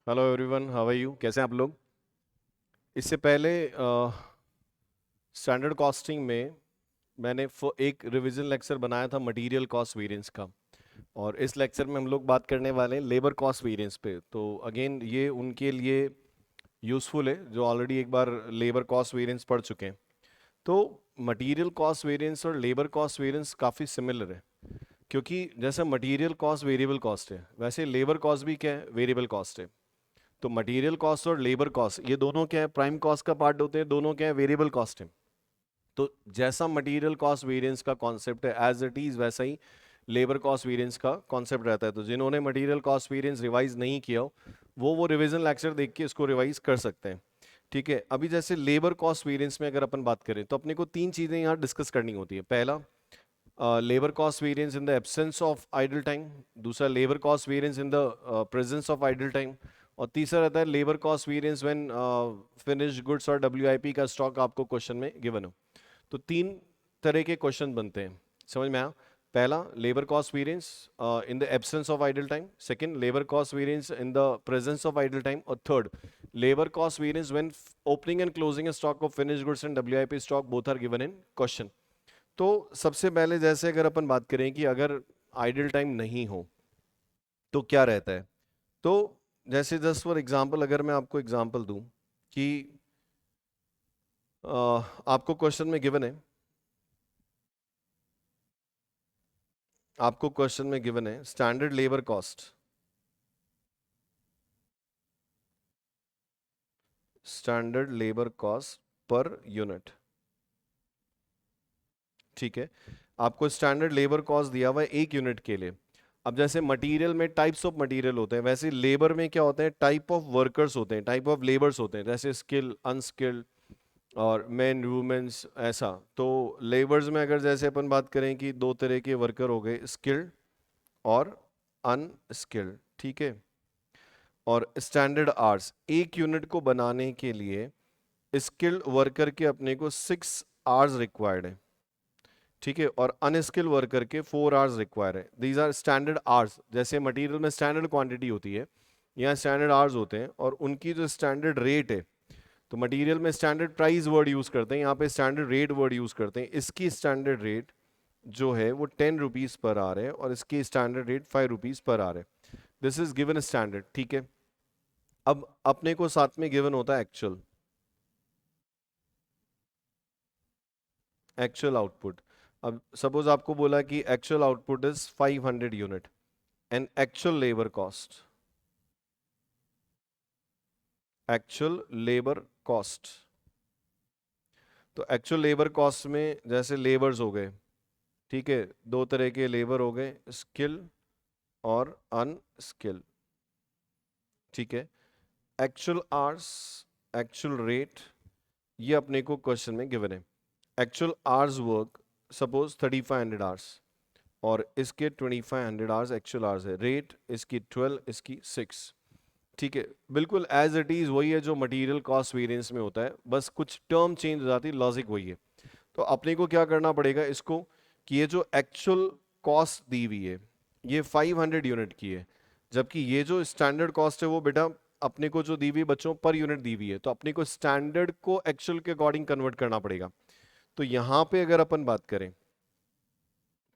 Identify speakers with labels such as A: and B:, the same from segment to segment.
A: Hello everyone, how are you? कैसे हैं आप लोग? इससे पहले स्टैंडर्ड कॉस्टिंग में मैंने एक रिवीजन लेक्चर बनाया था मटेरियल कॉस्ट वेरिएंस का। और इस लेक्चर में हम लोग बात करने वाले हैं लेबर कॉस्ट वेरिएंस पे। तो अगेन ये उनके लिए यूज़फुल है जो ऑलरेडी एक बार लेबर कॉस्ट वेरिएंस पढ़ चुके हैं। तो मटेरियल कॉस्ट वेरिएंस और लेबर कॉस्ट वेरिएंस काफ़ी सिमिलर है, क्योंकि जैसे मटेरियल कॉस्ट वेरिएबल कॉस्ट है, वैसे लेबर कॉस्ट भी क्या है, वेरिएबल कॉस्ट है। तो मटेरियल कॉस्ट और लेबर कॉस्ट ये दोनों क्या है, प्राइम कॉस्ट का पार्ट होते हैं, दोनों क्या है, वेरिएबल कॉस्ट है। तो जैसा मटेरियल कॉस्ट वेरिएंस का कॉन्सेप्ट है एज इट इज, वैसा ही लेबर कॉस्ट वेरिएंस का कॉन्सेप्ट रहता है। तो जिन्होंने मटेरियल कॉस्ट वेरिएंस रिवाइज नहीं किया हो वो रिवीजन लेक्चर देख के इसको रिवाइज कर सकते हैं। ठीक है, अभी जैसे लेबर कॉस्ट वेरिएंस में अगर अपन बात करें तो अपने को तीन चीजें यहाँ डिस्कस करनी होती है। पहला, labour cost variance in the absence of idle time. दूसरा, labour cost variance in the presence of idle time. और तीसरा रहता है labour cost variance when finished goods और डब्ल्यूआईपी का स्टॉक आपको क्वेश्चन में गिवन हो। तो तीन तरह के क्वेश्चन बनते हैं, समझ में आया? पहला, labour cost variance in the absence of idle time. Second, labour cost variance in the presence of idle time. और third, labour cost variance when opening and closing stock of finished goods and WIP stock both are given in question. तो सबसे पहले जैसे अगर अपन बात करें कि अगर आइडल टाइम नहीं हो तो क्या रहता है। तो जैसे जस्ट फॉर एग्जांपल अगर मैं आपको एग्जांपल दूं कि आपको क्वेश्चन में गिवन है, standard labour cost, standard labour cost per unit. ठीक है, आपको स्टैंडर्ड लेबर कॉस्ट दिया हुआ है एक यूनिट के लिए। अब जैसे मटेरियल में टाइप्स ऑफ मटेरियल होते हैं, वैसे लेबर में क्या होते हैं, टाइप ऑफ वर्कर्स होते हैं, टाइप ऑफ लेबर्स होते हैं, जैसे स्किल, अनस्किल्ड और मैन वुमेन्स ऐसा। तो लेबर्स में अगर जैसे अपन बात करें कि दो तरह के वर्कर हो गए, स्किल्ड और अनस्किल्ड। ठीक है, और स्टैंडर्ड आवर्स, एक यूनिट को बनाने के लिए स्किल्ड वर्कर के अपने को 6 आवर्स रिक्वायर्ड है। ठीक है, और अनस्किल्ड वर्कर के 4 आवर्स रिक्वायर है। These are standard hours. जैसे मटेरियल में स्टैंडर्ड क्वांटिटी होती है, यहाँ स्टैंडर्ड आवर्स होते हैं, और उनकी जो स्टैंडर्ड रेट है, तो मटेरियल में स्टैंडर्ड प्राइस वर्ड यूज करते हैं, यहाँ पे स्टैंडर्ड रेट वर्ड यूज करते हैं। इसकी स्टैंडर्ड रेट जो है वो 10 रुपीज पर आवर है, और इसकी standard rate 5 rupees per hour है। This is given standard. ठीक है, अब अपने को साथ में गिवन होता है एक्चुअल, एक्चुअल आउटपुट। अब सपोज आपको बोला कि actual output is 500 unit and actual labour cost, actual labour cost. तो एक्चुअल लेबर कॉस्ट में जैसे लेबर्स हो गए, ठीक है, दो तरह के लेबर हो गए, स्किल और अनस्किल। ठीक है, एक्चुअल आवर्स, एक्चुअल रेट, ये अपने को क्वेश्चन में गिवन है। Actual hours work suppose 3500 hours, और इसके 2500 आवर्स एक्चुअल आवर्स है। रेट इसकी 12, इसकी 6। ठीक है, बिल्कुल एज इट इज वही है जो मटेरियल कॉस्ट वेरिएंस में होता है, बस कुछ टर्म चेंज हो जाती है, लॉजिक वही है। तो अपने को क्या करना पड़ेगा इसको, कि ये जो एक्चुअल कॉस्ट दी हुई है ये 500 यूनिट की है, जबकि ये जो स्टैंडर्ड कॉस्ट है वो बेटा अपने को जो दी हुई बच्चों पर यूनिट दी हुई है, तो अपने को स्टैंडर्ड को एक्चुअल के अकॉर्डिंग कन्वर्ट करना पड़ेगा। तो यहां पे अगर अपन बात करें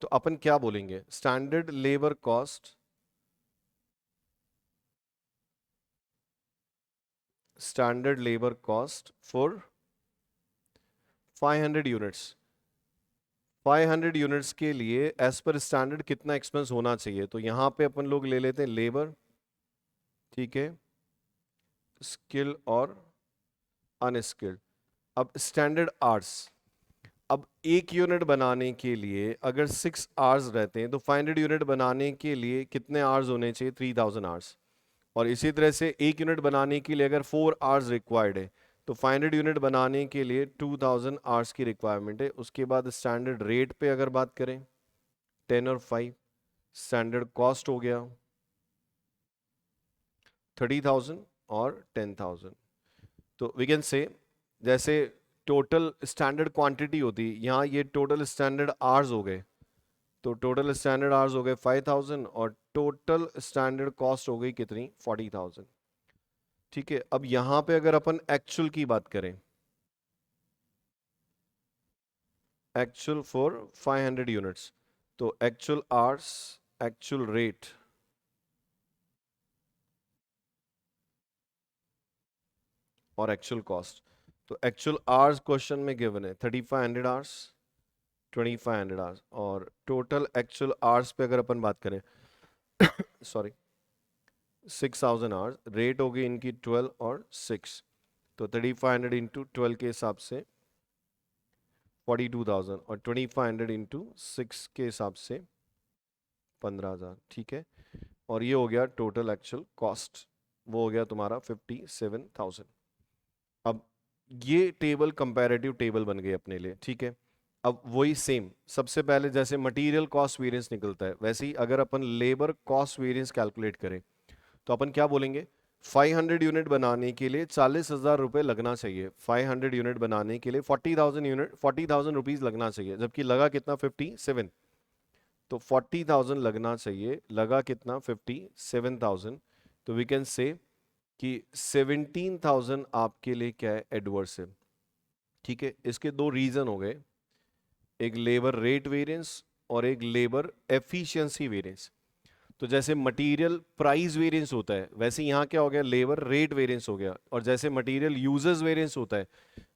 A: तो अपन क्या बोलेंगे, standard labour cost, standard labour cost for 500 units. 500 units के लिए एज पर स्टैंडर्ड कितना एक्सपेंस होना चाहिए, तो यहां पे अपन लोग ले लेते हैं लेबर, ठीक है, स्किल और अनस्किल्ड। अब स्टैंडर्ड आवर्स, अब एक यूनिट बनाने के लिए अगर 6 आवर्स रहते हैं तो 500 यूनिट बनाने के लिए कितने आवर्स होने चाहिए, 3000 आवर्स। और इसी तरह से एक यूनिट बनाने के लिए अगर 4 आवर्स रिक्वायर्ड है, तो 500 यूनिट बनाने के लिए 2000 आवर्स की रिक्वायरमेंट है। उसके बाद स्टैंडर्ड रेट पे अगर बात करें 10 और 5, स्टैंडर्ड कॉस्ट हो गया 30,000 और 10,000। तो वी कैन से जैसे टोटल स्टैंडर्ड क्वांटिटी होती, यहाँ ये टोटल स्टैंडर्ड आवर्स हो गए, तो टोटल स्टैंडर्ड आवर्स हो गए 5,000, और टोटल स्टैंडर्ड कॉस्ट हो गई कितनी, 40,000। ठीक है, अब यहां पे अगर अपन एक्चुअल की बात करें, एक्चुअल फॉर 500 यूनिट्स, तो एक्चुअल आवर्स, एक्चुअल रेट और एक्चुअल कॉस्ट। तो एक्चुअल आवर्स क्वेश्चन में गिवन है 3500 आवर्स, 2500 आवर्स, और टोटल एक्चुअल आवर्स पे अगर अपन बात करें सॉरी 6000 आवर्स, रेट होगी इनकी 12 और 6, तो 3500 इंटू 12 के हिसाब से 42,000 और 2500 इंटू 6 के हिसाब से 15,000। ठीक है, और ये हो गया टोटल एक्चुअल कॉस्ट, वो हो गया तुम्हारा 57,000। अब ये टेबल कंपैरेटिव टेबल बन गई अपने लिए। ठीक है, अब वही सेम, सबसे पहले जैसे मटेरियल कॉस्ट वेरिएंस निकलता है, वैसे ही अगर अपन लेबर कॉस्ट वेरिएंस कैलकुलेट करें तो अपन क्या बोलेंगे, 500 यूनिट बनाने के लिए 40,000 रुपए लगना चाहिए, 500 यूनिट बनाने के लिए 40,000 यूनिट, 40,000 रुपीज लगना चाहिए, जबकि लगा कितना 57, तो 40,000 लगना चाहिए, लगा कितना 57,000, तो वी कैन से कि 17,000 आपके लिए क्या है, एडवर्स है। ठीक है, इसके दो रीजन हो गए, एक लेबर रेट वेरिएंस और एक लेबर एफिशिएंसी वेरिएंस। तो जैसे मटेरियल प्राइस वेरिएंस होता है, वैसे यहाँ क्या हो गया, लेबर रेट वेरिएंस हो गया, और जैसे मटेरियल यूजर्स वेरिएंस होता है,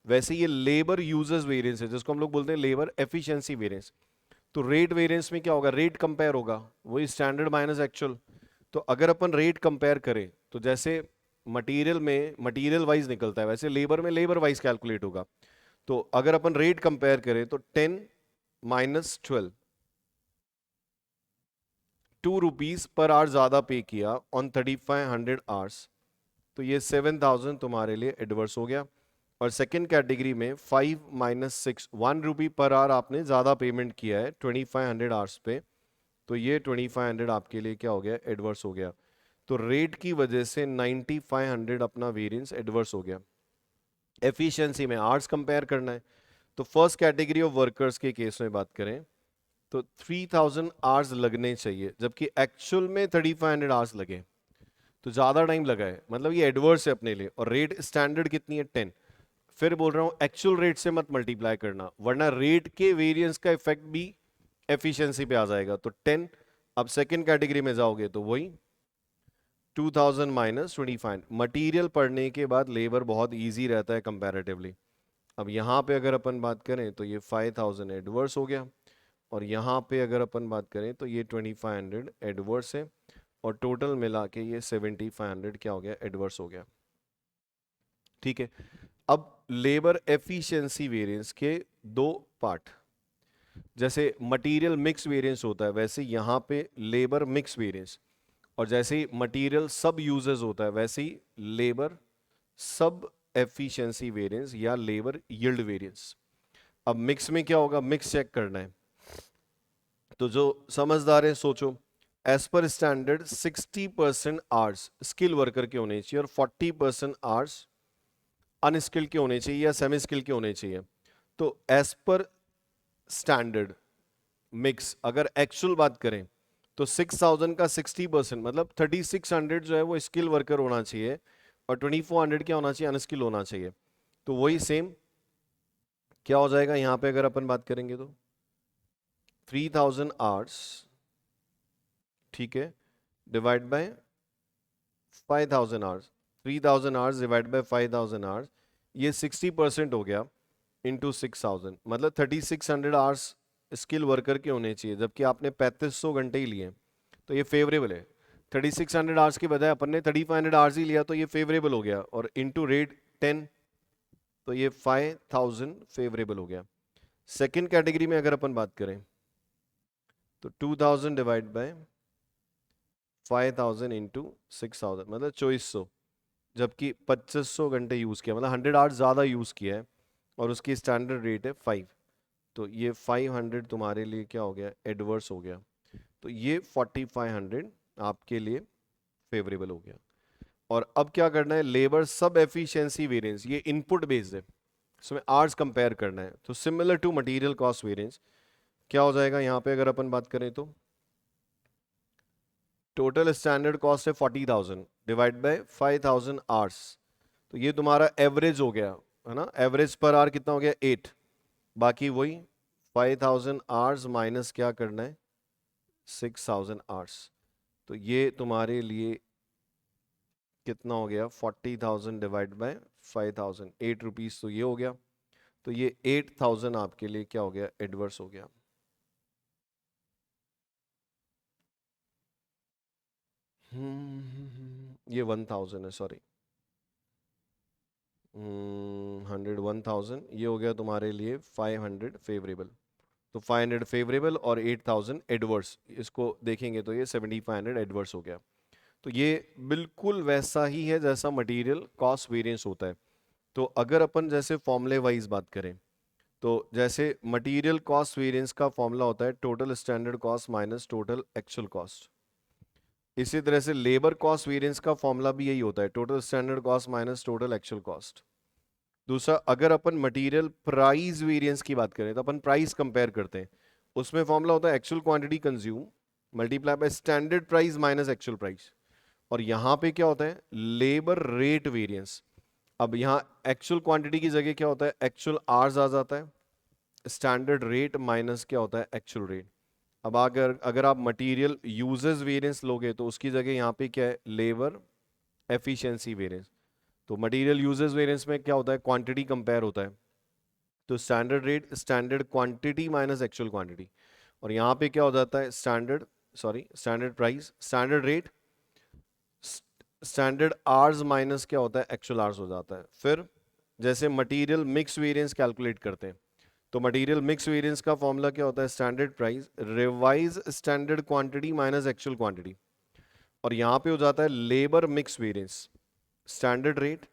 A: वैसे ये लेबर यूजर्स वेरिएंस है, जिसको हम लोग बोलते हैं लेबर एफिशिएंसी वेरिएंस। तो रेट वेरिएंस में क्या होगा, रेट कंपेयर होगा, वही स्टैंडर्ड माइनस एक्चुअल। तो अगर अपन रेट कंपेयर करें तो जैसे मटेरियल में मटेरियल वाइज निकलता है, वैसे लेबर में लेबर वाइज कैलकुलेट होगा। तो अगर अपन रेट कंपेयर करें तो 10 माइनस 12, 2 रुपीज पर आवर ज्यादा पे किया ऑन 3500 आवर्स, तो ये 7,000 तुम्हारे लिए एडवर्स हो गया। और सेकंड कैटेगरी में 5 माइनस 6, 1 रुपी पर आवर आपने ज्यादा पेमेंट किया है 2500 आवर्स पे, तो ये 2500 आपके लिए क्या हो गया, एडवर्स हो गया। तो रेट की वजह से 9500 अपना वेरिएंस एडवर्स हो गया। एफिशिएंसी में आवर्स कंपेयर करना है, तो फर्स्ट कैटेगरी ऑफ वर्कर्स के केस में बात करें तो 3000 आवर्स लगने चाहिए, जबकि एक्चुअल में 3500 आवर्स लगे, तो ज्यादा टाइम लगा है, मतलब ये एडवर्स है अपने लिए। और रेट स्टैंडर्ड कितनी है, 10। फिर बोल रहा हूं एक्चुअल रेट से मत मल्टीप्लाई करना, वरना रेट के वेरिएंस का इफेक्ट भी एफिशिएंसी पे आ जाएगा, तो 10। अब सेकंड कैटेगरी में जाओगे तो वही 2000 माइनस 25। मटीरियल पढ़ने के बाद लेबर बहुत इजी रहता है कंपैरेटिवली। अब यहाँ पे अगर अपन बात करें तो ये 5000 एडवर्स हो गया, और यहाँ पे अगर अपन बात करें तो ये 2500 एडवर्स है, और टोटल मिला के ये 7500 क्या हो गया, एडवर्स हो गया। ठीक है, अब लेबर एफिशिएंसी वेरिएंस के दो पार्ट, जैसे मटेरियल मिक्स वेरिएंस होता है, वैसे यहाँ पे लेबर मिक्स वेरिएंस, और जैसे ही मटेरियल सब यूजेस होता है, वैसे ही लेबर सब एफिशिएंसी वेरिएंस या लेबर यील्ड वेरिएंस। अब मिक्स में क्या होगा, मिक्स चेक करना है, तो जो समझदार है सोचो, as per standard 60% hours skill worker के होने चाहिए और 40% आवर्स अनस्किल्ड के होने चाहिए या सेमी स्किल्ड के होने चाहिए। तो एज पर स्टैंडर्ड मिक्स अगर एक्चुअल बात करें तो 6000 का 60% मतलब 3600 जो है वो स्किल वर्कर होना चाहिए, और 2400 क्या होना चाहिए, अनस्किल होना चाहिए। तो वही सेम क्या हो जाएगा यहाँ पे अगर अपन बात करेंगे तो 3000 आवर्स, ठीक है, divide by 5000 hours, 3000 hours divide by 5000 hours, ये 60% हो गया इंटू 6000, मतलब 3600 आवर्स स्किल वर्कर के होने चाहिए, जबकि आपने 3500 घंटे ही लिए, तो ये फेवरेबल है। 3600 आवर्स के बजाय अपन ने 3500 आवर्स ही लिया, तो ये फेवरेबल हो गया, और इंटू रेट 10, तो ये 5000 फेवरेबल हो गया। सेकेंड कैटेगरी में अगर अपन बात करें तो 2000 डिवाइड बाय 5000 इंटू 6000 मतलब 2400, जबकि 2500 घंटे यूज किया, मतलब 100 आवर्स ज्यादा यूज किया है, और उसकी स्टैंडर्ड रेट है 5, तो ये 500 तुम्हारे लिए क्या हो गया, एडवर्स हो गया। तो ये 4500 आपके लिए फेवरेबल हो गया। और अब क्या करना है, लेबर सब एफिशिएंसी वेरिएंस, ये इनपुट बेस्ड है, इसमें आवर्स कंपेयर करना है, तो similar to material cost variance क्या हो जाएगा यहाँ पे अगर अपन बात करें तो टोटल स्टैंडर्ड कॉस्ट है 40,000, डिवाइड बाय 5000 आवर्स, तो ये तुम्हारा एवरेज हो गया, है ना। एवरेज पर आवर कितना हो गया 8, बाकी वही 5000 आवर्स माइनस क्या करना है 6000 आवर्स, तो ये तुम्हारे लिए कितना हो गया 40,000 डिवाइड बाय 5000, 8 रुपीज, तो ये हो गया। तो ये 8000 आपके लिए क्या हो गया एडवर्स हो गया। ये 1000 है, सॉरी, 100 1000, ये हो गया तुम्हारे लिए 500 फेवरेबल। तो 500 फेवरेबल और 8000 एडवर्स, इसको देखेंगे तो ये 7500 एडवर्स हो गया। तो ये बिल्कुल वैसा ही है जैसा मटेरियल कॉस्ट वेरिएंस होता है। तो अगर अपन जैसे फॉर्मूले वाइज बात करें, तो जैसे मटेरियल कॉस्ट वेरिएंस का फॉर्मूला होता है total standard cost minus total actual cost. इसी तरह से लेबर कॉस्ट वेरिएंस का फॉर्मूला भी यही होता है total standard cost minus total actual cost. दूसरा, अगर अपन मटेरियल प्राइस वेरिएंस की बात करें तो अपन प्राइस कंपेयर करते हैं, उसमें फॉर्मूला होता है actual quantity consume multiply by standard price minus actual price. और यहाँ पे क्या होता है लेबर रेट वेरिएंस। अब यहाँ एक्चुअल क्वांटिटी की जगह क्या होता है एक्चुअल आवर्स आ जाता है, स्टैंडर्ड रेट माइनस क्या होता है एक्चुअल रेट। अब अगर अगर आप मटेरियल यूजेस वेरिएंस लोगे तो उसकी जगह यहाँ पे क्या है लेबर एफिशिएंसी वेरिएंस। तो मटेरियल यूजेस वेरिएंस में क्या होता है क्वांटिटी कंपेयर होता है, तो standard rate standard quantity minus actual quantity. और यहाँ पे क्या हो जाता है standard price standard rate standard hours minus क्या होता है एक्चुअल आवर्स हो जाता है। फिर जैसे मटेरियल मिक्स वेरिएंस कैलकुलेट करते हैं, तो मटेरियल मिक्स वेरिएंस का फॉर्मूला क्या होता है standard price revise standard quantity minus actual quantity. और यहाँ पे हो जाता है labour mix variance standard rate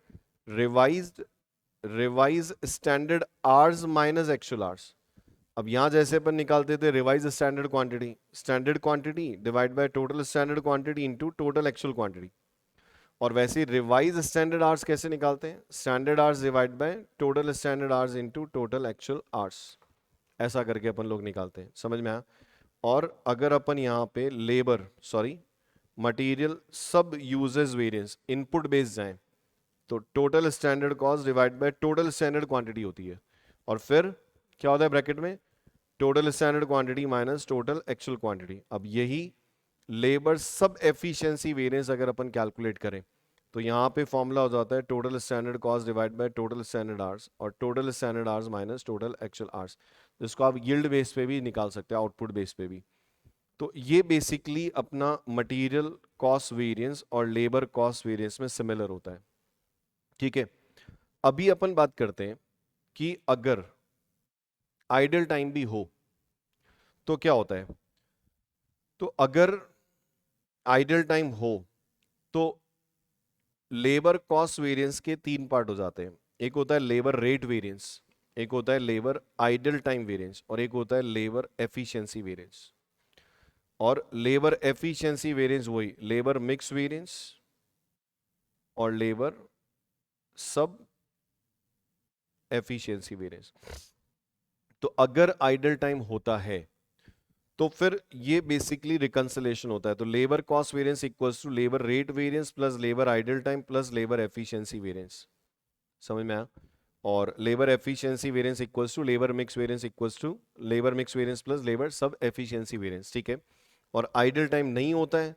A: revised revise standard hours minus actual hours. अब यहां जैसे अपन निकालते थे revise standard quantity divide by total standard quantity into total actual quantity. और वैसे रिवाइज स्टैंडर्ड आवर्स कैसे निकालते हैं standard hours divide by total standard hours into total actual hours, ऐसा करके अपन लोग निकालते हैं, समझ में आया। और अगर अपन यहाँ पे मटेरियल सब यूजेस वेरिएंस इनपुट बेस्ड जाएं, तो total standard cost divide by total standard quantity होती है। और फिर क्या होता है ब्रैकेट में total standard quantity minus total actual quantity. अब यही लेबर सब एफिशिएंसी वेरिएंस अगर अपन कैलकुलेट करें, तो यहाँ पे फॉर्मूला हो जाता है total standard cost divide by total standard hours और total standard hours minus total actual hours, जिसको आप यील्ड बेस पे भी निकाल सकते हैं आउटपुट बेस पे भी। तो ये बेसिकली अपना मटेरियल कॉस्ट वेरिएंस और लेबर कॉस्ट वेरिएंस में सिमिलर होता है, ठीक है। अभी अपन बात करते हैं कि अगर आइडल टाइम भी हो तो क्या होता है। तो अगर आइडल टाइम हो तो लेबर कॉस्ट वेरिएंस के तीन पार्ट हो जाते हैं, एक होता है लेबर रेट वेरिएंस, एक होता है लेबर आइडल टाइम वेरिएंस और एक होता है लेबर एफिशिएंसी वेरिएंस। और लेबर एफिशिएंसी वेरिएंस वही लेबर मिक्स वेरिएंस और लेबर सब एफिशिएंसी वेरिएंस। तो अगर आइडल टाइम होता है तो फिर ये बेसिकली रिकंसिलेशन होता है, तो labour cost variance equals to labour rate variance plus labour idle time plus labour efficiency variance, समझ में आया। और labour efficiency variance equals to labour mix variance equals to labour mix variance plus labour sub efficiency variance, ठीक है। और idle time नहीं होता है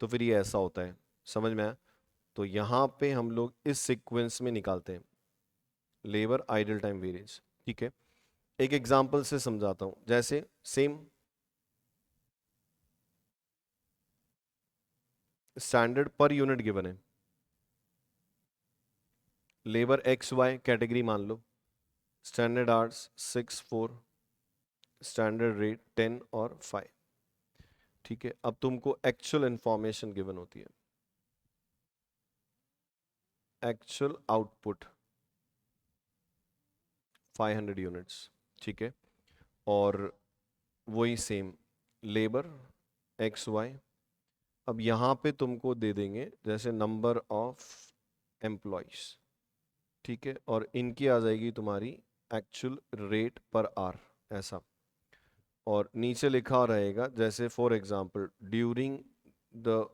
A: तो फिर ये ऐसा होता है, समझ में आया। तो यहां पे हम लोग इस सीक्वेंस में निकालते हैं लेबर आइडल टाइम वेरिएंस, ठीक है। एक एग्जांपल से समझाता हूं, जैसे same standard per unit given है, लेबर एक्स वाई कैटेगरी मान लो, स्टैंडर्ड आवर्स 6 4, स्टैंडर्ड रेट 10 और 5, ठीक है। अब तुमको एक्चुअल इंफॉर्मेशन गिवन होती है, एक्चुअल आउटपुट 500 यूनिट्स, ठीक है। और वही सेम लेबर एक्स वाई, अब यहाँ पे तुमको दे देंगे जैसे नंबर ऑफ एम्प्लॉयज, ठीक है। और इनकी आ जाएगी तुम्हारी एक्चुअल रेट पर आवर ऐसा। और नीचे लिखा रहेगा जैसे for example during the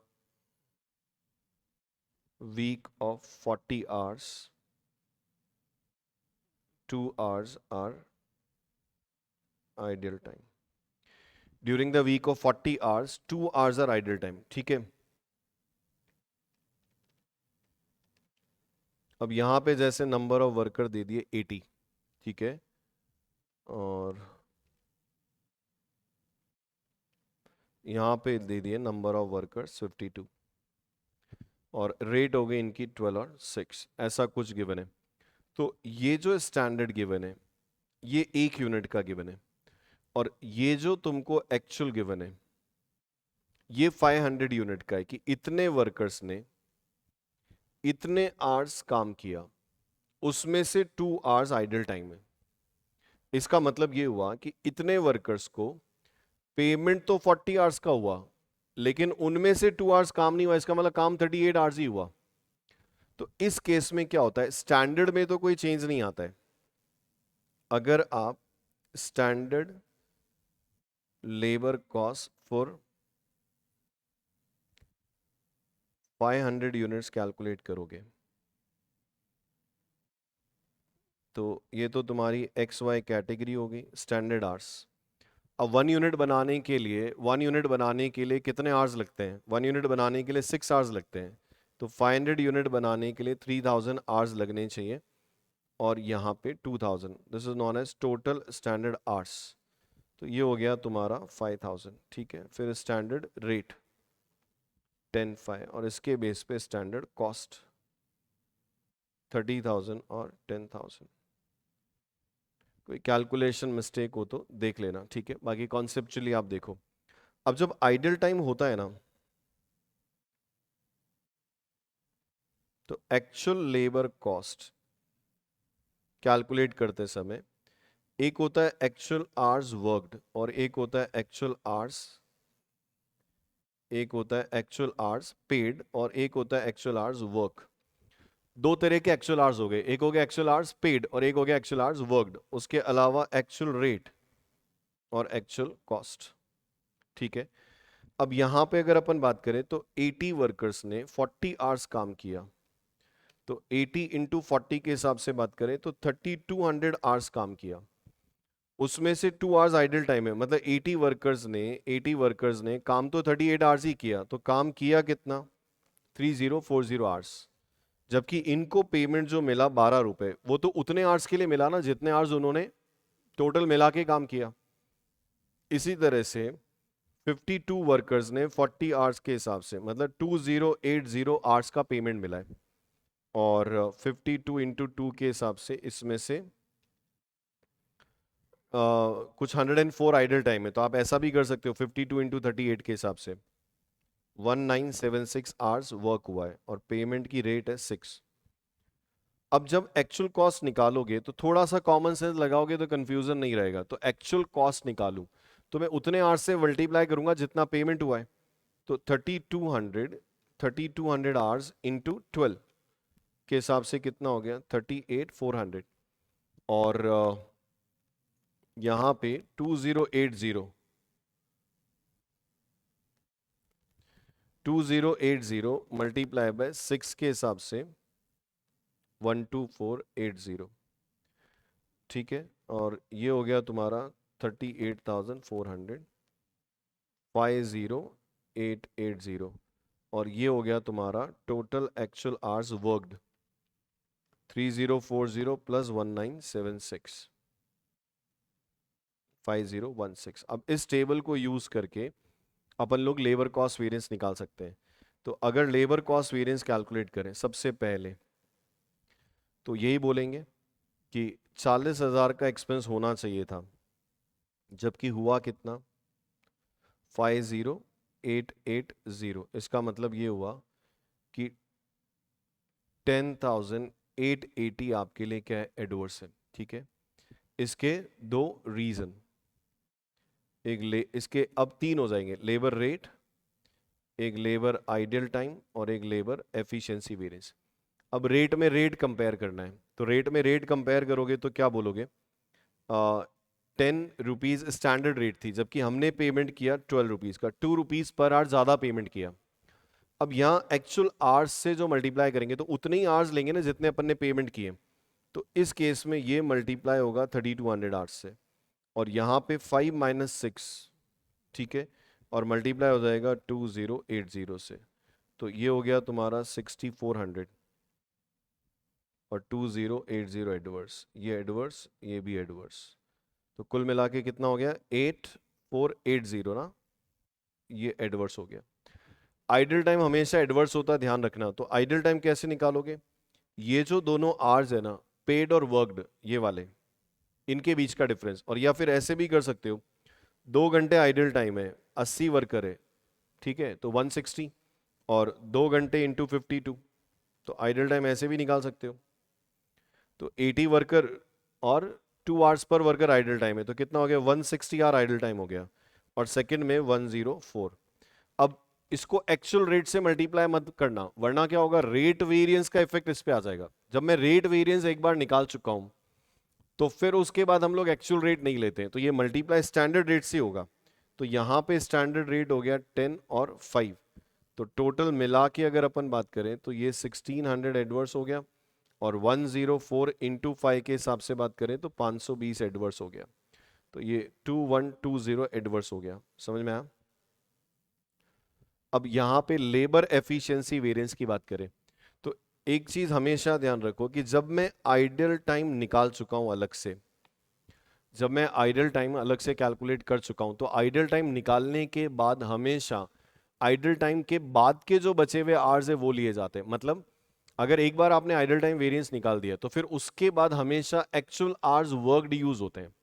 A: week of 40 hours, 2 hours are ideal time. During the week of 40 hours, 2 hours are idle time. ठीक है. अब यहाँ पे जैसे नंबर ऑफ वर्कर दे दिए 80, ठीक है, और यहाँ पे दे दिए नंबर ऑफ वर्कर्स 52, और रेट हो गई इनकी 12 और 6, ऐसा कुछ गिवन है. तो ये जो स्टैंडर्ड गिवन है ये 1 यूनिट का गिवन है, और ये जो तुमको एक्चुअल गिवन है ये 500 यूनिट का है कि इतने वर्कर्स ने इतने आवर्स काम किया, उसमें से 2 आवर्स आइडल टाइम है. इसका मतलब ये हुआ कि इतने वर्कर्स को पेमेंट तो 40 आवर्स का हुआ, लेकिन उनमें से 2 आवर्स काम नहीं हुआ. इसका मतलब काम 38 आवर्स ही हुआ. तो इस केस में क्या होता है, स्टैंडर्ड में तो कोई चेंज नहीं आता है. अगर आप standard labour cost for 500 units calculate करोगे तो ये तो तुम्हारी एक्स वाई कैटेगरी होगी स्टैंडर्ड आवर्स. अब 1 यूनिट बनाने के लिए 1 यूनिट बनाने के लिए कितने आवर्स लगते हैं, 1 यूनिट बनाने के लिए 6 आवर्स लगते हैं. तो 500 यूनिट बनाने के लिए 3000 आवर्स लगने चाहिए, और यहाँ पे 2000. This is known as total standard hours. तो ये हो गया तुम्हारा 5000. ठीक है, फिर स्टैंडर्ड रेट 10,500, और इसके बेस पे स्टैंडर्ड कॉस्ट 30,000 और 10,000. कोई कैलकुलेशन मिस्टेक हो तो देख लेना, ठीक है. बाकी कॉन्सेप्चुअली आप देखो. अब जब आइडल टाइम होता है ना, तो एक्चुअल लेबर कॉस्ट कैलकुलेट करते समय एक होता है एक्चुअल आवर्स वर्कड, और एक होता है एक्चुअल आवर्स पेड, और एक होता है एक्चुअल आवर्स वर्क. दो तरह के एक्चुअल आवर्स हो गए, एक हो गया एक्चुअल आवर्स पेड और एक हो गया एक्चुअल आवर्स वर्कड. उसके अलावा एक्चुअल रेट और एक्चुअल कॉस्ट. ठीक है. अब यहां पे अगर अपन बात करें तो 80 वर्कर्स ने 40 आवर्स काम किया, तो 80 इंटू 40 के हिसाब से बात करें तो 3200 आवर्स काम किया. उसमें से 2 आवर्स आइडल टाइम है, मतलब 80 वर्कर्स ने काम तो 38 आवर्स ही किया, तो काम किया कितना, 3040 आवर्स. जबकि इनको पेमेंट जो मिला 12 रुपए, वो तो उतने आवर्स के लिए मिला ना जितने आवर्स उन्होंने टोटल मिला के काम किया. इसी तरह से 52 वर्कर्स ने 40 आवर्स के हिसाब से मतलब 2080 आवर्स का पेमेंट मिला है, और 52 इंटू 2 के हिसाब से इसमें से कुछ 104 आइडल टाइम है. तो आप ऐसा भी कर सकते हो, 52 इंटू 38 के हिसाब से 1976 आवर्स वर्क हुआ है, और पेमेंट की रेट है 6. अब जब एक्चुअल कॉस्ट निकालोगे तो थोड़ा सा कॉमन सेंस लगाओगे तो कंफ्यूजन नहीं रहेगा. तो एक्चुअल कॉस्ट निकालूं तो मैं उतने आवर्स से मल्टीप्लाई करूंगा जितना पेमेंट हुआ है. तो 3200 आवर्स इंटू 12 के हिसाब से कितना हो गया, 38,400. और यहाँ पे 2080 मल्टीप्लाई बाय 6 के हिसाब से 12480. ठीक है, और ये हो गया तुम्हारा 38,400, 50880. और ये हो गया तुम्हारा total actual hours worked 3040 plus 1976, 5016. अब इस टेबल को यूज करके अपन लोग लेबर कॉस्ट वेरिएंस निकाल सकते हैं. तो अगर लेबर कॉस्ट वेरिएंस कैलकुलेट करें सबसे पहले तो यही बोलेंगे कि 40,000 का एक्सपेंस होना चाहिए था, जबकि हुआ कितना, 50880. इसका मतलब ये हुआ कि 10,880 आपके लिए क्या है, एडवर्स है. ठीक है, इसके दो रीजन, इसके अब 3 हो जाएंगे, लेबर रेट, एक लेबर आइडियल टाइम, और एक लेबर एफिशिएंसी वेरिएंस. अब रेट में रेट कंपेयर करना है, तो रेट में रेट कंपेयर करोगे तो क्या बोलोगे, 10 रुपीज स्टैंडर्ड रेट थी, जबकि हमने पेमेंट किया 12 रुपीज का, 2 रुपीज पर आवर ज्यादा पेमेंट किया. अब यहाँ एक्चुअल आवर्स से जो मल्टीप्लाई करेंगे तो उतने ही आवर्स लेंगे ना जितने अपन ने पेमेंट किए। तो इस केस में ये मल्टीप्लाई होगा 3200 आवर्स से, और यहाँ पे 5 माइनस 6, ठीक है, और मल्टीप्लाई हो जाएगा 2080 से। तो ये हो गया तुम्हारा 6400 और 2080 एडवर्स, ये एडवर्स, ये भी एडवर्स। तो कुल मिला के कितना हो गया 8480 ना, ये एडवर्स हो गया। आइडल टाइम हमेशा एडवर्स होता है, ध्यान रखना। तो आइडल टाइम कैसे निकालोगे, ये जो दोनों आवर्स है ना, पेड और वर्कड, ये वाले, इनके बीच का डिफरेंस। और या फिर ऐसे भी कर सकते हो, 2 घंटे आइडल टाइम है, 80 वर्कर है, ठीक है, तो 160, और 2 घंटे इंटू 52, तो आइडल टाइम ऐसे भी निकाल सकते हो। तो 80 वर्कर और 2 hours per worker idle time है, तो कितना हो गया 160 आवर आइडल टाइम हो गया, और सेकंड में 104। अब इसको एक्चुअल रेट से मल्टीप्लाई मत करना, वरना क्या होगा, रेट वेरिएंस का इफेक्ट इस पे आ जाएगा। जब मैं रेट वेरिएंस एक बार निकाल चुका हूं तो फिर उसके बाद हम लोग एक्चुअल रेट नहीं लेते हैं, तो ये मल्टीप्लाई स्टैंडर्ड रेट से होगा। तो यहां पे स्टैंडर्ड रेट हो गया 10 और 5, तो टोटल मिला के अगर अपन बात करें तो ये 1600 एडवर्स हो गया, और 104 इंटू 5 के हिसाब से बात करें तो 520 एडवर्स हो गया। तो ये 2120 एडवर्स हो गया, समझ में आया। अब यहाँ पे लेबर एफिशिएंसी वेरिएंस की बात करें तो एक चीज हमेशा ध्यान रखो कि जब मैं आइडल टाइम निकाल चुका हूं अलग से, जब मैं आइडल टाइम अलग से कैलकुलेट कर चुका हूं, तो आइडल टाइम निकालने के बाद हमेशा आइडल टाइम के बाद के जो बचे हुए आवर्स है वो लिए जाते हैं। मतलब अगर एक बार आपने आइडल टाइम वेरिएंस निकाल दिया तो फिर उसके बाद हमेशा एक्चुअल आवर्स वर्कड यूज होते हैं,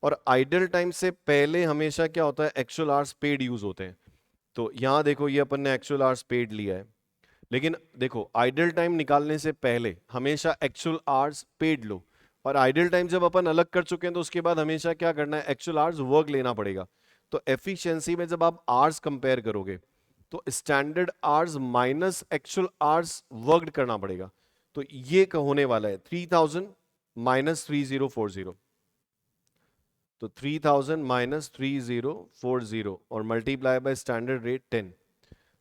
A: और आइडल टाइम से पहले हमेशा क्या होता है, एक्चुअल आवर्स पेड यूज होते हैं। तो यहां देखो ये अपन ने एक्चुअल आवर्स पेड लिया है, लेकिन देखो आइडल टाइम निकालने से पहले हमेशा एक्चुअल आवर्स पेड लो, और आइडल टाइम जब अपन अलग कर चुके हैं तो उसके बाद हमेशा क्या करना है, एक्चुअल आवर्स वर्क लेना पड़ेगा। तो एफिशिएंसी में जब आप आवर्स कंपेयर करोगे तो standard hours minus actual hours worked करना पड़ेगा। तो ये होने वाला है 3000 माइनस 3040, तो 3000 माइनस 3040 और मल्टीप्लाई बाय स्टैंडर्ड रेट 10,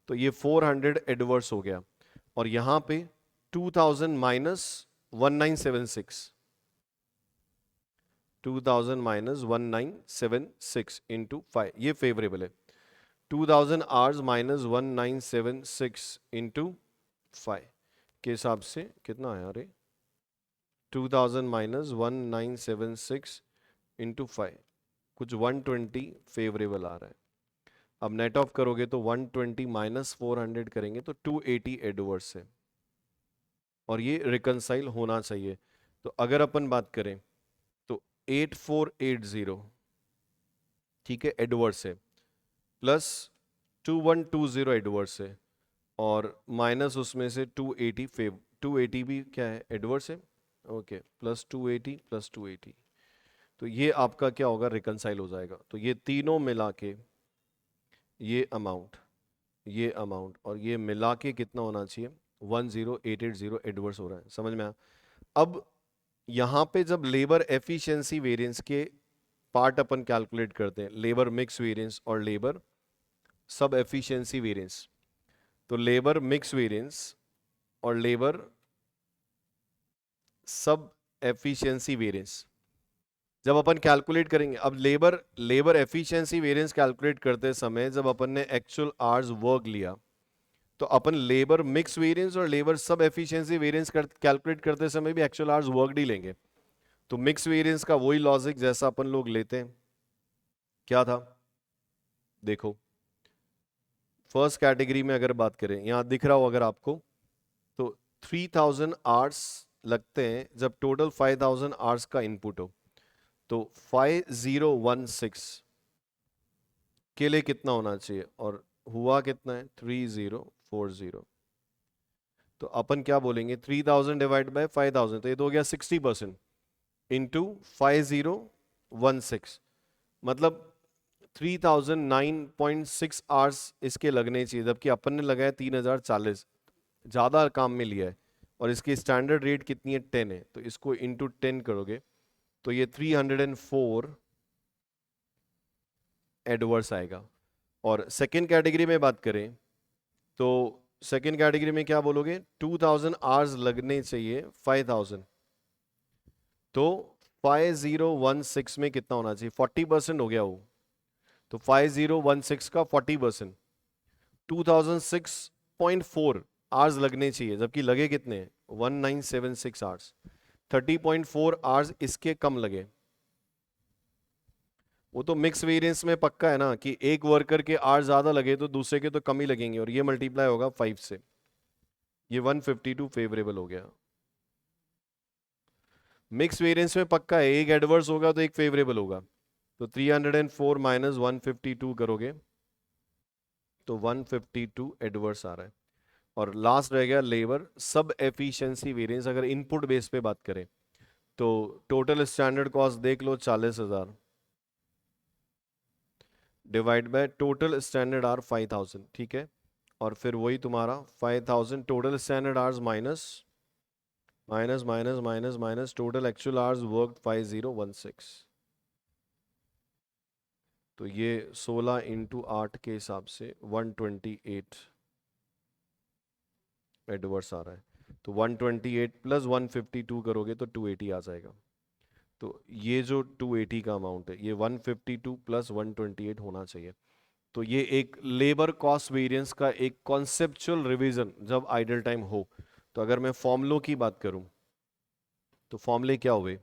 A: तो ये 400 एडवर्स हो गया। और यहां पे 2000 माइनस 1976, 2000 माइनस 1976 इंटू 5, ये फेवरेबल है। 2000 आवर्स माइनस 1976 इंटू 5 के हिसाब से कितना है, अरे 2000 माइनस 1976 इंटू 5, कुछ 120 फेवरेबल आ रहा है। अब नेट ऑफ करोगे तो 120 माइनस 400 करेंगे तो 280 एडवर्स है, और ये रिकंसाइल होना चाहिए। तो अगर अपन बात करें तो 8480, ठीक है, एडवर्स है, प्लस 2120 एडवर्स है, और माइनस उसमें से 280 280 भी क्या है, एडवर्स है, ओके, प्लस 280 प्लस 280, तो ये आपका क्या होगा, रिकंसाइल हो जाएगा। तो ये तीनों मिला के ये अमाउंट, ये अमाउंट और ये मिला के कितना होना चाहिए, 10880 एडवर्स हो रहा है, समझ में आया। अब यहां पे जब लेबर एफिशिएंसी वेरिएंस के पार्ट अपन कैलकुलेट करते हैं, लेबर मिक्स वेरिएंस और लेबर सब एफिशिएंसी वेरिएंस, तो लेबर मिक्स वेरिएंस और लेबर सब एफिशिएंसी वेरिएंस जब अपन कैलकुलेट करेंगे, अब labour labour efficiency variance calculate करते समय जब अपन ने एक्चुअल आवर्स वर्क लिया, तो अपन लेबर मिक्स वेरिएंस और labour sub efficiency variance calculate करते समय भी एक्चुअल आवर्स वर्क ही लेंगे। तो मिक्स वेरिएंस का वही लॉजिक जैसा अपन लोग लेते हैं, क्या था, देखो फर्स्ट कैटेगरी में अगर बात करें, यहां दिख रहा हो अगर आपको, तो 3000 आवर्स लगते हैं जब टोटल 5000 आवर्स का इनपुट हो। तो 5016 के लिए कितना होना चाहिए, और हुआ कितना है 3040। तो अपन क्या बोलेंगे, 3000 डिवाइड बाय 5000, तो ये तो हो गया 60% इंटू 5016, मतलब 3009.6 आवर्स इसके लगने चाहिए, जबकि अपन ने लगाया 3040, ज़्यादा काम में लिया है, और इसकी स्टैंडर्ड रेट कितनी है 10 है, तो इसको इंटू 10 करोगे तो ये 304 एडवर्स आएगा। और सेकेंड कैटेगरी में बात करें तो सेकेंड कैटेगरी में क्या बोलोगे, 2000 आवर्स लगने चाहिए 5000, तो 5016 में कितना होना चाहिए, 40% हो गया वो, तो 5016 का 40%, 2006.4 आवर्स लगने चाहिए, जबकि लगे कितने 1976 आवर्स, 30.4 आवर्स इसके कम लगे। वो तो मिक्स वेरिएंस में पक्का है ना कि एक वर्कर के आवर्स ज्यादा लगे तो दूसरे के तो कम ही लगेंगे, और ये मल्टीप्लाई होगा 5 से, ये 152 फेवरेबल हो गया। मिक्स वेरिएंस में पक्का है, एक एडवर्स होगा तो एक फेवरेबल होगा, तो 304 माइनस 152 करोगे तो 152 एडवर्स आ रहा है। और लास्ट रह गया लेबर सब एफिशिएंसी वेरिएंस। अगर इनपुट बेस पे बात करें तो टोटल स्टैंडर्ड कॉस्ट देख लो 40,000 divide by total standard hour 5000, ठीक है, और फिर वही तुम्हारा 5000 total standard hours minus minus minus minus minus total actual hours work 5016, तो ये 16 इंटू 8 के हिसाब से 128 एडवर्स आ रहा है। तो 128 प्लस 152 करोगे तो 280 आ जाएगा। तो ये जो 280 का अमाउंट है ये 152 प्लस 128 होना चाहिए। तो ये एक लेबर कॉस्ट वेरिएंस का एक कॉन्सेप्चुअल रिवीजन जब आइडल टाइम हो। तो अगर मैं फॉर्मूलों की बात करूं तो फॉर्मूले क्या हुए,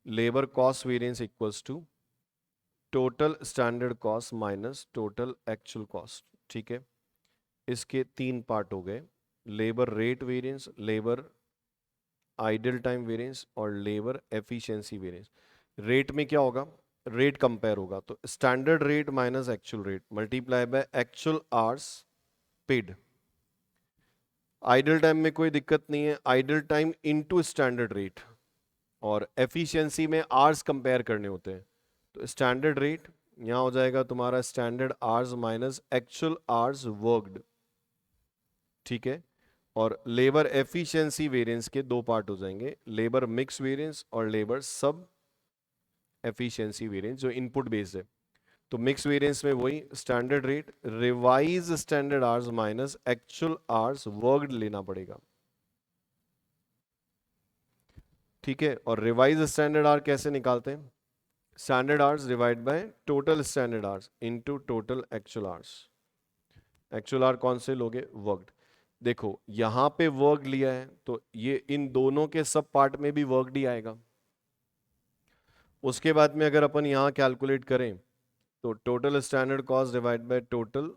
A: labour cost variance equals to total standard cost minus total actual cost, ठीक है। इसके तीन पार्ट हो गए, labour rate variance, labour idle time variance और लेबर एफिशिएंसी वेरिएंस। रेट में क्या होगा, रेट कंपेयर होगा, तो standard rate minus actual rate multiply by actual hours paid. Idle time में कोई दिक्कत नहीं है, idle time into standard rate, और एफिशिएंसी में आवर्स कंपेयर करने होते हैं, तो स्टैंडर्ड रेट यहाँ हो जाएगा तुम्हारा standard hours minus actual hours worked, ठीक है। और लेबर एफिशिएंसी वेरिएंस के दो पार्ट हो जाएंगे, लेबर मिक्स वेरिएंस और लेबर सब एफिशिएंसी वेरिएंस जो इनपुट बेस्ड है। तो मिक्स वेरिएंस में वही standard rate revise standard hours minus actual hours worked लेना पड़ेगा, ठीक है। और रिवाइज स्टैंडर्ड आवर कैसे निकालते हैं, standard hours divide by total standard hours into total actual hours. Actual our कौन से लोगे, वर्कड। देखो यहां पे वर्क लिया है तो ये इन दोनों के सब पार्ट में भी वर्क ही आएगा। उसके बाद में अगर अपन यहां कैलकुलेट करें तो total standard cost divide by total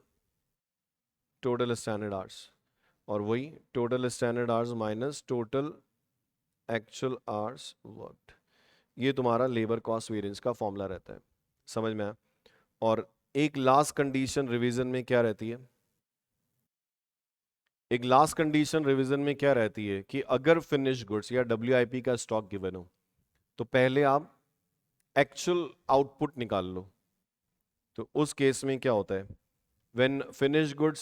A: total standard hours, और वही total standard hours minus total actual hours worked. ये तुम्हारा लेबर कॉस्ट वेरिएंस का फॉर्मूला रहता है, समझ में आया। और एक लास्ट कंडीशन रिवीजन में क्या रहती है, एक लास्ट कंडीशन रिवीजन में क्या रहती है कि अगर फिनिश गुड्स या डब्ल्यूआईपी का स्टॉक गिवन हो तो पहले आप एक्चुअल आउटपुट निकाल लो। तो उस केस में क्या होता है, व्हेन फिनिश गुड्स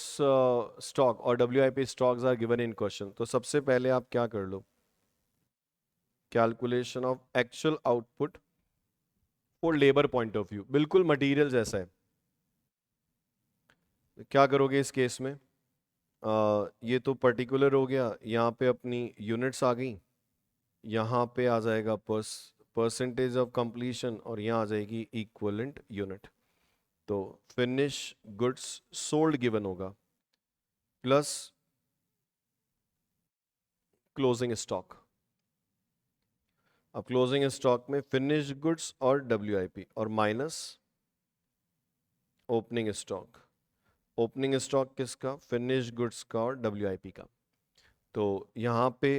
A: स्टॉक और WIP stocks are given in question, तो सबसे पहले आप क्या कर लो, calculation of actual output for labour point of view, बिल्कुल मटेरियल जैसा है। क्या करोगे इस केस में, ये तो पर्टिकुलर हो गया, यहाँ पे अपनी यूनिट्स आ गई, यहाँ पे आ जाएगा परसेंटेज ऑफ कंप्लीशन, और यहाँ आ जाएगी इक्विवेलेंट यूनिट। तो फिनिश गुड्स सोल्ड गिवन होगा प्लस क्लोजिंग स्टॉक। अब क्लोजिंग स्टॉक में फिनिश गुड्स और डब्ल्यूआईपी और minus opening stock. Opening stock किसका, फिनिश गुड्स का और डब्ल्यूआईपी का। तो यहाँ पे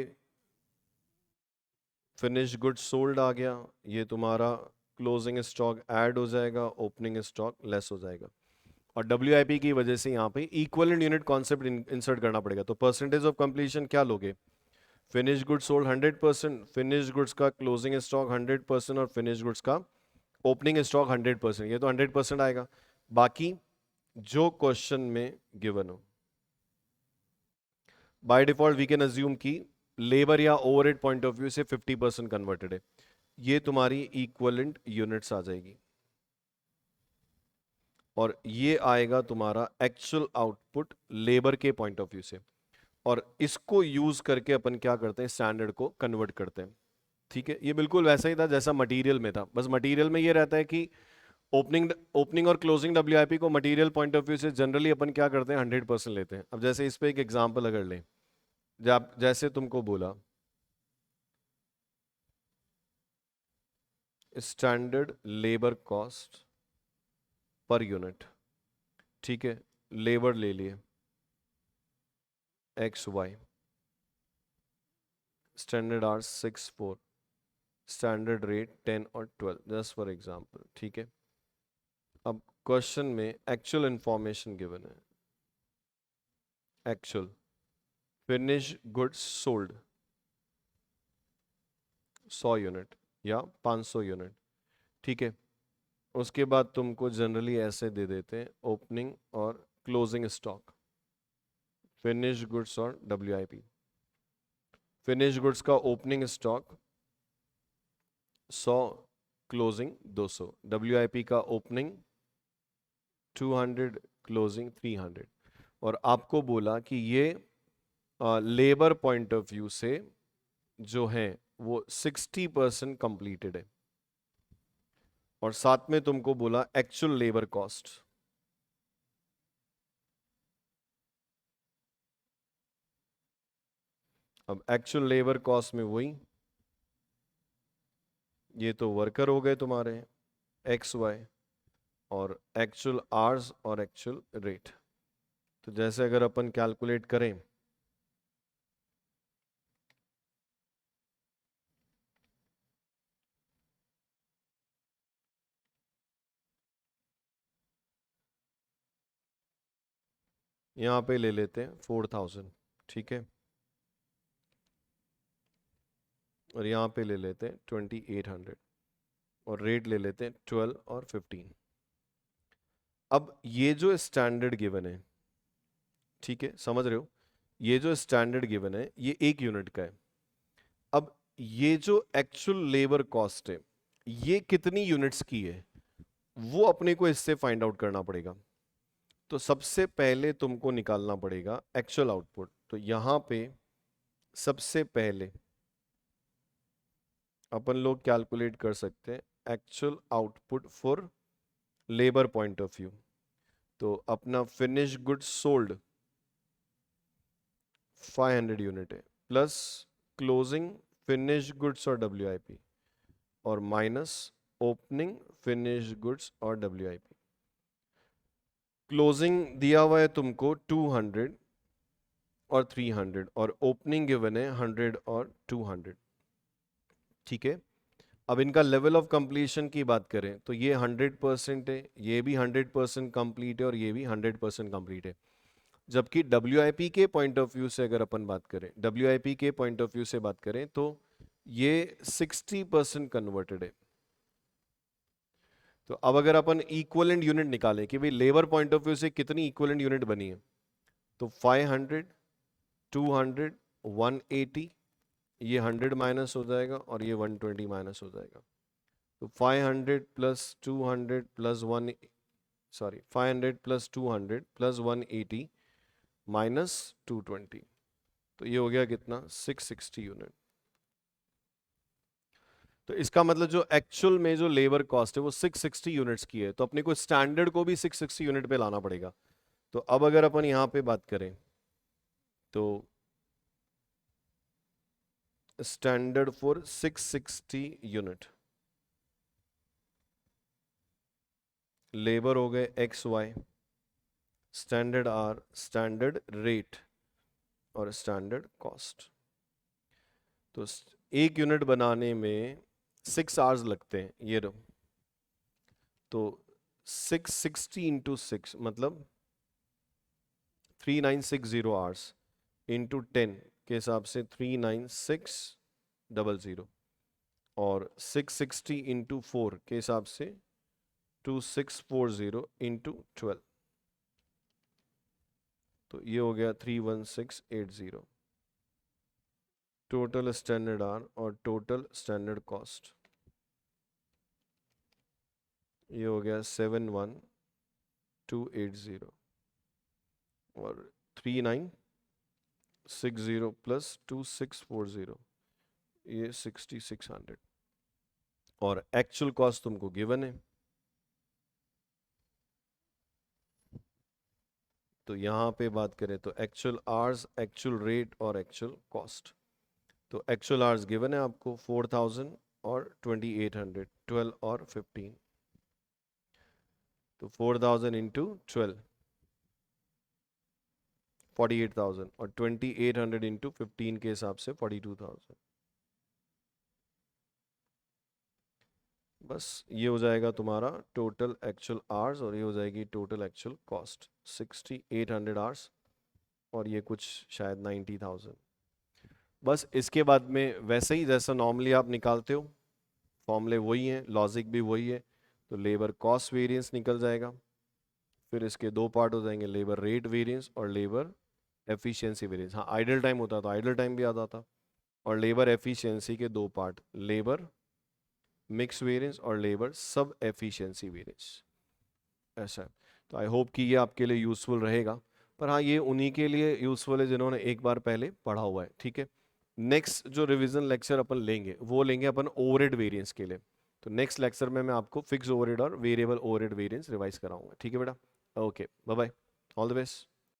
A: फिनिश गुड्स सोल्ड आ गया, ये तुम्हारा क्लोजिंग स्टॉक ऐड हो जाएगा, ओपनिंग स्टॉक लेस हो जाएगा, और डब्ल्यूआईपी की वजह से यहाँ पे इक्विवेलेंट यूनिट कॉन्सेप्ट इंसर्ट करना पड़ेगा। तो परसेंटेज ऑफ कंप्लीशन क्या लोगे, finish goods sold 100%, finish goods का क्लोजिंग स्टॉक 100% और फिनिश गुड्स का ओपनिंग स्टॉक 100%, ये तो 100% आएगा। बाकी जो क्वेश्चन में गिवन हो, by default we can assume कि लेबर या ओवरहेड पॉइंट ऑफ व्यू से 50% कन्वर्टेड है, ये तुम्हारी इक्विवेलेंट यूनिट्स आ जाएगी। और ये आएगा तुम्हारा एक्चुअल आउटपुट लेबर के पॉइंट ऑफ व्यू से, और इसको यूज करके अपन क्या करते हैं, स्टैंडर्ड को कन्वर्ट करते हैं। ठीक है, ये बिल्कुल वैसा ही था जैसा मटेरियल में था, बस मटेरियल में ये रहता है कि ओपनिंग ओपनिंग और क्लोजिंग डब्ल्यूआईपी को मटेरियल पॉइंट ऑफ व्यू से जनरली अपन क्या करते हैं, 100% लेते हैं। अब जैसे इस पे एक एग्जांपल अगर लें, जब जैसे तुमको बोला standard labour cost per unit, ठीक है, लेबर ले लिए X Y, standard hour 6 4, standard rate 10 और 12, जस्ट फॉर एग्जांपल। ठीक है, अब क्वेश्चन में एक्चुअल इंफॉर्मेशन गिवन है, actual finish goods sold 100 unit या 500 यूनिट। ठीक है, उसके बाद तुमको जनरली ऐसे दे देते हैं ओपनिंग और क्लोजिंग स्टॉक, फिनिश गुड्स और डब्ल्यूआईपी। फिनिश गुड्स का ओपनिंग स्टॉक 100, क्लोजिंग 200, डब्ल्यूआईपी का ओपनिंग 200, क्लोजिंग 300। और आपको बोला कि ये लेबर पॉइंट ऑफ व्यू से जो है वो 60% कंप्लीटेड है, और साथ में तुमको बोला एक्चुअल लेबर कॉस्ट। अब एक्चुअल लेबर कॉस्ट में वही, ये तो वर्कर हो गए तुम्हारे एक्स वाई, और एक्चुअल आवर्स और एक्चुअल रेट। तो जैसे अगर अपन कैलकुलेट करें, यहाँ पे ले लेते हैं 4000, ठीक है, और यहाँ पे ले लेते हैं 2800, और रेट ले लेते हैं 12 और 15। अब ये जो स्टैंडर्ड गिवन है, ठीक है, समझ रहे हो, ये जो स्टैंडर्ड गिवन है ये 1 यूनिट का है। अब ये जो एक्चुअल लेबर कॉस्ट है ये कितनी यूनिट्स की है, वो अपने को इससे फाइंड आउट करना पड़ेगा। तो सबसे पहले तुमको निकालना पड़ेगा एक्चुअल आउटपुट। तो यहां पे सबसे पहले अपन लोग कैलकुलेट कर सकते हैं actual output for labour point of view. तो अपना फिनिश गुड्स सोल्ड 500 यूनिट है, प्लस क्लोजिंग फिनिश गुड्स और डब्ल्यूआईपी, और माइनस ओपनिंग फिनिश गुड्स और डब्ल्यूआईपी। क्लोजिंग दिया हुआ है तुमको 200 और 300, और ओपनिंग गिवन है 100 और 200। ठीक है, अब इनका लेवल ऑफ कंप्लीशन की बात करें तो ये 100% है, ये भी 100% कंप्लीट है, और ये भी 100% कंप्लीट है। जबकि डब्ल्यूआईपी के पॉइंट ऑफ व्यू से अगर अपन बात करें, डब्ल्यूआईपी के पॉइंट ऑफ व्यू से बात करें तो ये 60% कन्वर्टेड है। तो अब अगर अपन इक्वलेंट यूनिट निकालें कि भाई लेबर पॉइंट ऑफ व्यू से कितनी इक्वलेंट यूनिट बनी है, तो 500, 200, 180, ये 100 माइनस हो जाएगा, और ये 120 माइनस हो जाएगा। तो 500 plus 200 plus 1, sorry 500 plus 200 plus 180 minus 220, तो ये हो गया कितना, 660 यूनिट। तो इसका मतलब जो एक्चुअल में जो लेबर कॉस्ट है वो 660 यूनिट्स की है, तो अपने को स्टैंडर्ड को भी 660 यूनिट पे लाना पड़ेगा। तो अब अगर अपन यहाँ पे बात करें तो स्टैंडर्ड फॉर 660 यूनिट, लेबर हो गए X Y, standard hour, standard rate, और स्टैंडर्ड कॉस्ट। तो 1 यूनिट बनाने में 6 आवर्स लगते हैं, ये रहो। तो 660 इंटू 6 मतलब 3960 आवर्स, इंटू 10 के हिसाब से 39600, और 660 इंटू 4 के हिसाब से 2640 इंटू 12, तो ये हो गया 31680 टोटल स्टैंडर्ड आर और टोटल स्टैंडर्ड कॉस्ट। ये हो गया 71 280 और 3960 प्लस 2640, ये 6600 और एक्चुअल कॉस्ट तुमको गिवन है। तो यहाँ पे बात करें तो एक्चुअल आवर्स, एक्चुअल रेट और एक्चुअल कॉस्ट। तो एक्चुअल आवर्स गिवन है आपको 4000 और 2800, 12 और 15। तो 4000 इंटू 12 48,000 और 2800 इंटू 15 के हिसाब से 42,000। बस ये हो जाएगा तुम्हारा टोटल एक्चुअल आवर्स और ये हो जाएगी टोटल एक्चुअल कॉस्ट 6800 आवर्स और ये कुछ शायद 90,000। बस इसके बाद में वैसे ही जैसा नॉर्मली आप निकालते हो, फॉर्मूले वही हैं, लॉजिक भी वही है। तो लेबर कॉस्ट वेरिएंस निकल जाएगा, फिर इसके दो पार्ट हो जाएंगे, लेबर रेट वेरिएंस और लेबर एफिशिएंसी वेरिएंस। हाँ, आइडल टाइम होता तो आइडल टाइम भी आता था। और लेबर एफिशिएंसी के दो पार्ट, लेबर मिक्स वेरिएंस और लेबर सब एफिशिएंसी वेरिएंस, ऐसा है। तो आई होप कि ये आपके लिए यूज़फुल रहेगा। पर हाँ, ये उन्हीं के लिए यूज़फुल है जिन्होंने एक बार पहले पढ़ा हुआ है, ठीक है। नेक्स्ट जो रिवीजन लेक्चर अपन लेंगे वो लेंगे अपन ओवरहेड वेरिएंस के लिए। तो नेक्स्ट लेक्चर में मैं आपको फिक्स ओवरहेड और वेरिएबल ओवरहेड वेरिएंस रिवाइज कराऊंगा, ठीक है बेटा। Okay, bye bye, all the best.